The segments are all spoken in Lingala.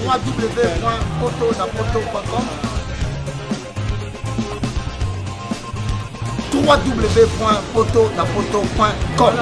www.autonapoto.com www.autonapoto.com.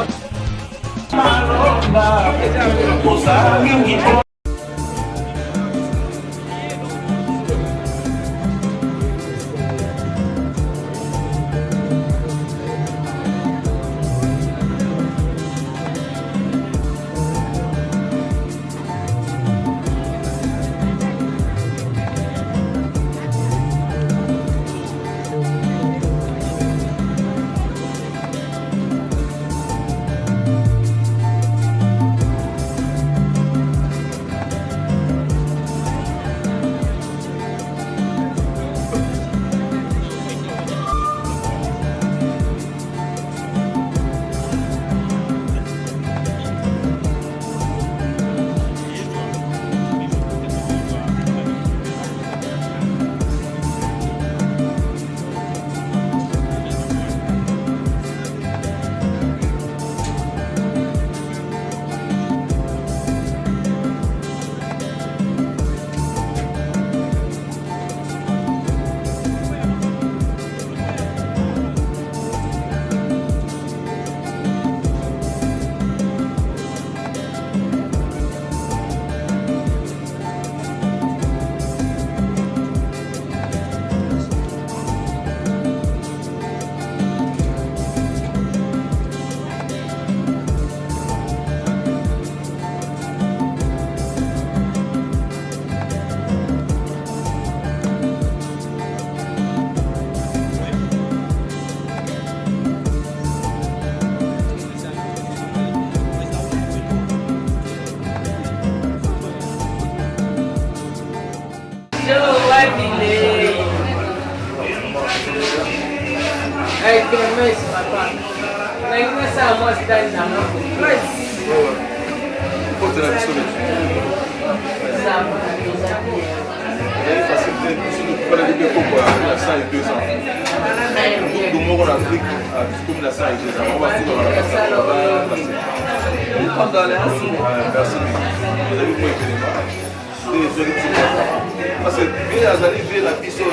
Parce que bien arrivé la mission et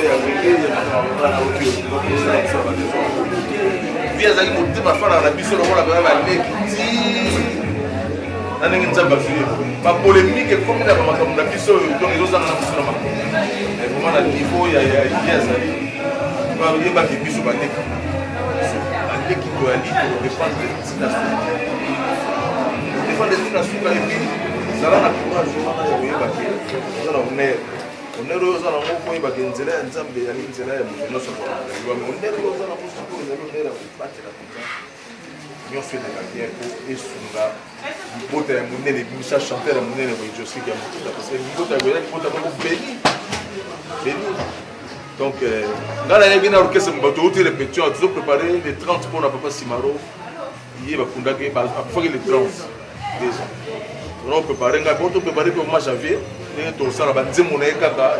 bien arrivé mon thème à faire la mission le voilà la ma polémique est comme la mission donc ils ont vraiment le niveau il y a bien il y a des bisous qui doit aller pour défendre les destinations. Défendre les destinations et puis ça va la courage on est aux alentours pour y baquer une zélée, un zambé, un zélé, non seulement. On est aux alentours pour les amis, on fait des carrières pour et Sunga. Il faut que mon nez les messages chanter mon nez les je suis qui a monté parce que il faut que béni. Donc dans la bien orchestre mbato tout répétition ils ont préparé les 30 pour la papa Simaro. Il va fonder que va faire les 30 déjà. On a préparé un gars pour préparer pour mois janvier. To sala banze monaye kaka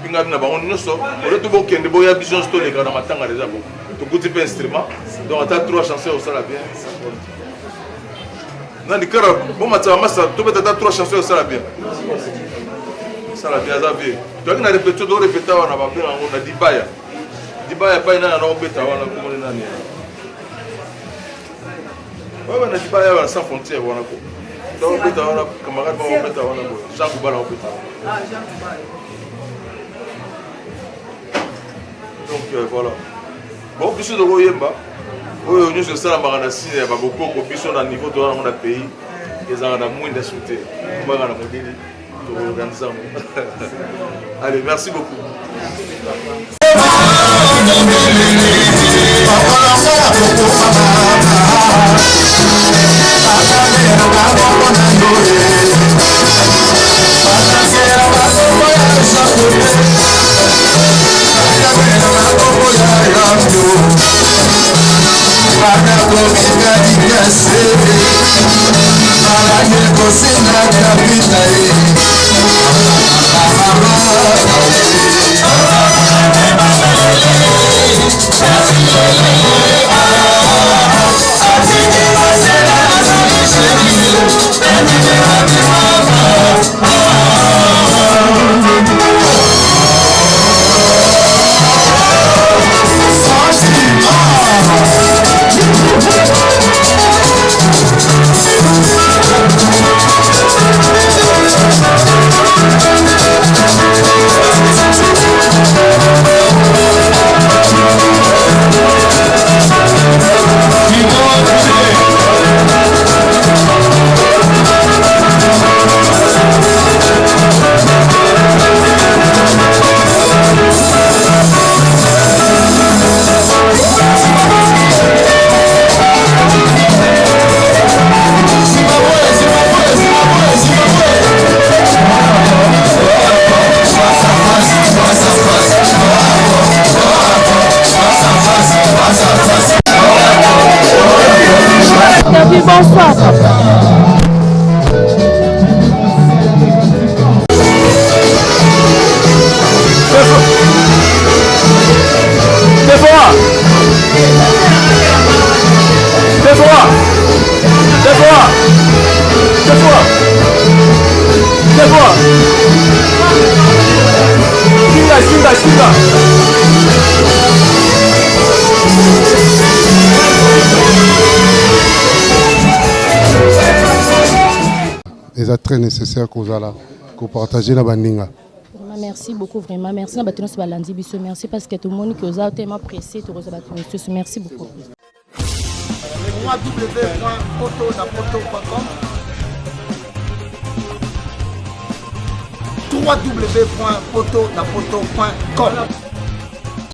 pinga bina ba on so ore to bokende boya vision sto le kana matanga déjà bon to kuti pe instrument donc ata 3 chansons au sala bien nani kara bon matama masa to beta 3 chansons au sala bien za vie to akina répéter do répéter wana ba bien on a dibaya pa ina na obeta wana ko nani wa na dibaya wana sans frontière wana ko donc on a camarade on peut avoir Jean Koubala on peut ah Jean Koubala donc voilà bon biso de Royemba oyo nous c'est la marana sine ba beaucoup biso na niveau de on a pays ils ont na moins de sauter moi na modèle to organiser allez merci beaucoup Oh c'est très nécessaire qu'on partage la bandinga. Merci beaucoup, vraiment. Merci. Merci parce que tout le monde qui a tellement pressé. Merci beaucoup. www.potonapoto.com